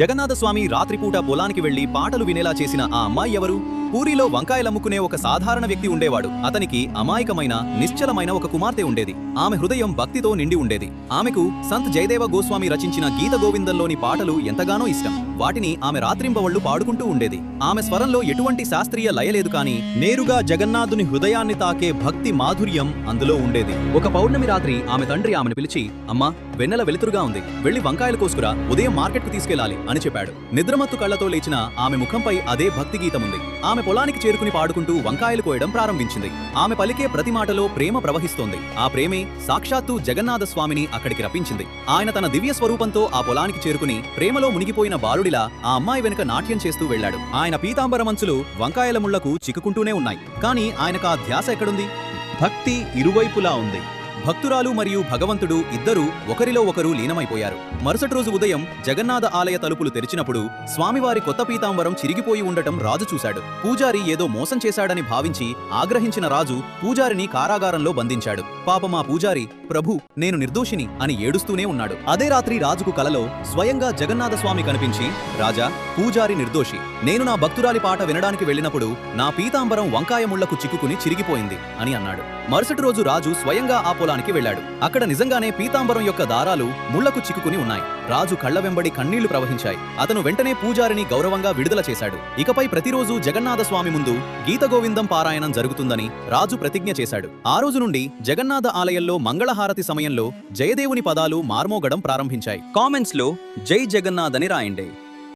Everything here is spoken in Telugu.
జగన్నాథస్వామి రాత్రిపూట పొలానికి వెళ్లి పాటలు వినేలా చేసిన ఆ అమ్మాయి ఎవరు? పూరిలో వంకాయలమ్ముకునే ఒక సాధారణ వ్యక్తి ఉండేవాడు. అతనికి అమాయకమైన నిశ్చలమైన ఒక కుమార్తె ఉండేది. ఆమె హృదయం భక్తితో నిండి ఉండేది. ఆమెకు సంత్ జయదేవ గోస్వామి రచించిన గీత గోవిందంలోని పాటలు ఎంతగానో ఇష్టం. వాటిని ఆమె రాత్రింబవళ్లు పాడుకుంటూ ఉండేది. ఆమె స్వరంలో ఎటువంటి శాస్త్రీయ లయలేదు, కానీ నేరుగా జగన్నాథుని హృదయాన్ని తాకే భక్తి మాధుర్యం అందులో ఉండేది. ఒక పౌర్ణమి రాత్రి ఆమె తండ్రి ఆమెను పిలిచి, అమ్మా, వెన్నెల వెలుతురుగా ఉంది, వెళ్లి వంకాయలు కోసుకురా, ఉదయం మార్కెట్కు తీసుకెళ్లాలి అని చెప్పాడు. నిద్రమత్తు కళ్లతో లేచిన ఆమె ముఖంపై అదే భక్తి గీతముంది. ఆమె పొలానికి చేరుకుని పాడుకుంటూ వంకాయలు కోయడం ప్రారంభించింది. ఆమె పలికే ప్రతి మాటలో ప్రేమ ప్రవహిస్తోంది. ఆ ప్రేమే సాక్షాత్తు జగన్నాథ స్వామిని అక్కడికి రప్పించింది. ఆయన తన దివ్య స్వరూపంతో ఆ పొలానికి చేరుకుని ప్రేమలో మునిగిపోయిన బాలుడిలా ఆ అమ్మాయి వెనుక నాట్యం చేస్తూ వెళ్లాడు. ఆయన పీతాంబర మంచులు వంకాయల ముళ్లకు చిక్కుకుంటూనే ఉన్నాయి. కానీ ఆయనకా ధ్యాస ఎక్కడుంది? భక్తి ఇరువైపులా ఉంది. భక్తురాలు మరియు భగవంతుడు ఇద్దరూ ఒకరిలో ఒకరు లీనమైపోయారు. మరుసటి రోజు ఉదయం జగన్నాథ ఆలయ తలుపులు తెరిచినప్పుడు స్వామివారి కొత్త పీతాంబరం చిరిగిపోయి ఉండటం రాజు చూశాడు. పూజారి ఏదో మోసం చేశాడని భావించి ఆగ్రహించిన రాజు పూజారిని కారాగారంలో బంధించాడు. పాపమా పూజారి, ప్రభు, నేను నిర్దోషిని అని ఏడుస్తూనే ఉన్నాడు. అదే రాత్రి రాజుకు కలలో స్వయంగా జగన్నాథ స్వామి కనిపించి, రాజా, పూజారి నిర్దోషి. నేను నా భక్తురాలి పాట వినడానికి వెళ్ళినప్పుడు నా పీతాంబరం వంకాయ ముళ్లకు చిక్కుకుని చిరిగిపోయింది అని అన్నాడు. మరుసటి రోజు రాజు స్వయంగా ఆ పొలానికి వెళ్ళాడు. అక్కడ నిజంగానే పీతాంబరం యొక్క దారాలు ముళ్లకు చిక్కుకుని ఉన్నాయి. రాజు కళ్ల వెంబడి కన్నీళ్లు ప్రవహించాయి. అతను వెంటనే పూజారిని గౌరవంగా విడుదల చేశాడు. ఇకపై ప్రతిరోజు జగన్నాథ స్వామి ముందు గీత గోవిందం పారాయణం జరుగుతుందని రాజు ప్రతిజ్ఞ చేశాడు. ఆ రోజు నుండి జగన్నాథ ఆలయంలో మంగళహారతి సమయంలో జయదేవుని పదాలు మార్మోగడం ప్రారంభించాయి. కామెంట్స్ లో జై జగన్నాథ్ అని రాయండి.